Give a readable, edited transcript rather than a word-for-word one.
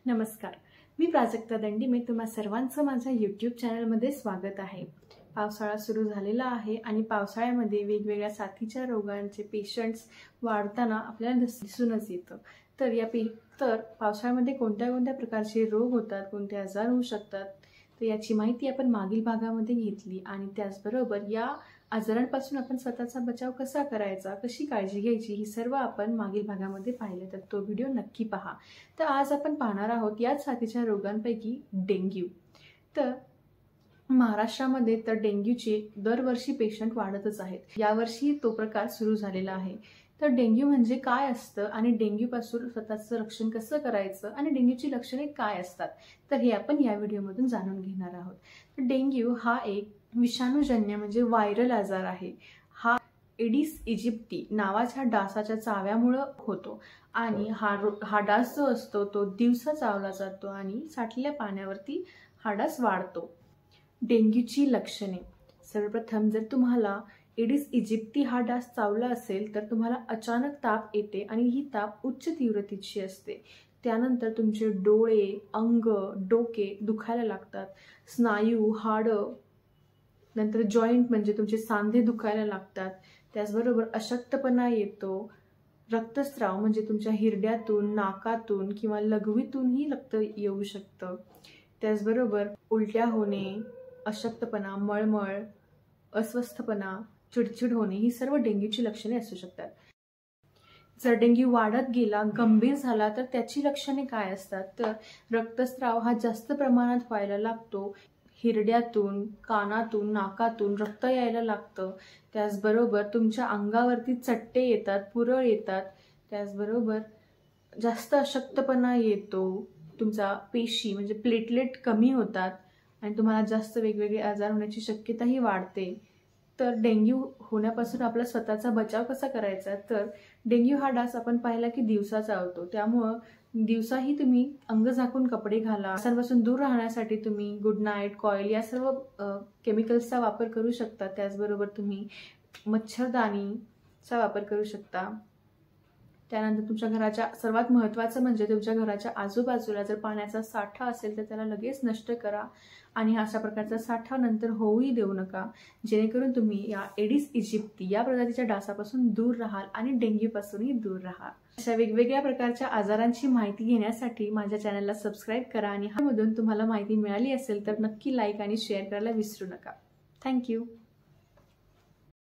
नमस्कार, मी प्राजक्ता दंडी. मी तुम्हा सर्वांचं माझ्या यूट्यूब चॅनलमध्ये स्वागत आहे. पावसाळा सुरू झालेला आहे आणि पावसाळ्यामध्ये वेगवेगळ्या साथीच्या रोगांचे पेशंट्स वाढताना आपल्याला दिसूनच येतं. तर पावसाळ्यामध्ये कोणत्या कोणत्या प्रकारचे रोग होतात, कोणते आजार होऊ शकतात, तर याची माहिती आपण मागील भागामध्ये घेतली आणि त्याचबरोबर या आजारांपासून आपण स्वतःचा बचाव कसा करायचा, कशी काळजी घ्यायची, ही सर्व आपण मागील भागामध्ये पाहिलं. तर तो व्हिडिओ नक्की पहा. तर आज आपण पाहणार आहोत याच साथीच्या रोगांपैकी डेंग्यू. तर महाराष्ट्रामध्ये तर डेंग्यूचे दरवर्षी पेशंट वाढतच आहेत. यावर्षी तो प्रकार सुरू झालेला आहे. तर डेंग्यू म्हणजे काय असतं आणि डेंग्यूपासून स्वतःचं रक्षण कसं करायचं आणि डेंग्यूची लक्षणे काय असतात, तर हे आपण या व्हिडिओमधून जाणून घेणार आहोत. तर डेंग्यू हा एक विषाणूजन्य म्हणजे व्हायरल आजार आहे. हा एडिस इजिप्टी नावाच्या डासाच्या चाव्यामुळे होतो आणि हा डास जो असतो तो दिवसा चावला जातो आणि साठलेल्या पाण्यावरती हा डास वाढतो. डेंग्यूची लक्षणे. सर्वप्रथम जर तुम्हाला एडिस इजिप्टी हा डास चावला असेल तर तुम्हाला अचानक ताप येते आणि ही ताप उच्च तीव्रतेची असते. त्यानंतर तुमचे डोळे, अंग, डोके दुखायला लागतात. स्नायू, हाडं, नंतर जॉईंट म्हणजे तुमचे सांधे दुखायला लागतात. त्याचबरोबर अशक्तपणा येतो. रक्तस्राव म्हणजे तुमच्या हिरड्यातून, नाकातून किंवा लघवीतूनही रक्त येऊ शकतं. त्याचबरोबर उलट्या होणे, अशक्तपणा, मळमळ, अस्वस्थपणा, चिडचिड होणे ही सर्व डेंग्यूची लक्षणे असू शकतात. जर डेंग्यू वाढत गेला, गंभीर झाला तर त्याची लक्षणे काय असतात, तर रक्तस्राव हा जास्त प्रमाणात व्हायला लागतो. हिरड्यातून, कानातून, नाकातून रक्त यायला लागतं. त्याचबरोबर तुमच्या अंगावरती चट्टे येतात, पुरळ येतात. त्याचबरोबर जास्त अशक्तपणा येतो. तुमचा पेशी म्हणजे प्लेटलेट कमी होतात आणि तुम्हाला जास्त वेगवेगळे आजार होण्याची शक्यताही वाढते. तर डेंग्यू होण्यापासून आपला स्वतःचा बचाव कसा करायचा, तर डेंग्यू हा डास आपण पाहिला की दिवसा चावतो. त्यामुळं दिवसाही तुम्ही अंग झाकून कपडे घाला. डासांपासून दूर राहण्यासाठी तुम्ही गुड नाईट, कॉईल या सर्व केमिकल्सचा वापर करू शकता. त्याचबरोबर तुम्ही मच्छरदाणीचा वापर करू शकता. त्यानंतर तुमच्या घराच्या सर्वात महत्त्वाचं म्हणजे तुमच्या घराच्या आजूबाजूला जर पाण्याचा साठा असेल तर त्याला लगेच नष्ट करा आणि अशा प्रकारचा साठा नंतर होऊही देऊ नका, जेणेकरून तुम्ही या एडिस इजिप्टी या प्रजातीच्या डासापासून दूर राहाल आणि डेंग्यूपासूनही दूर राहाल. अशा वेगवेगळ्या प्रकारच्या आजारांची माहिती घेण्यासाठी माझ्या चॅनलला सबस्क्राईब करा आणि ह्यामधून तुम्हाला माहिती मिळाली असेल तर नक्की लाईक आणि शेअर करायला विसरू नका. थँक्यू.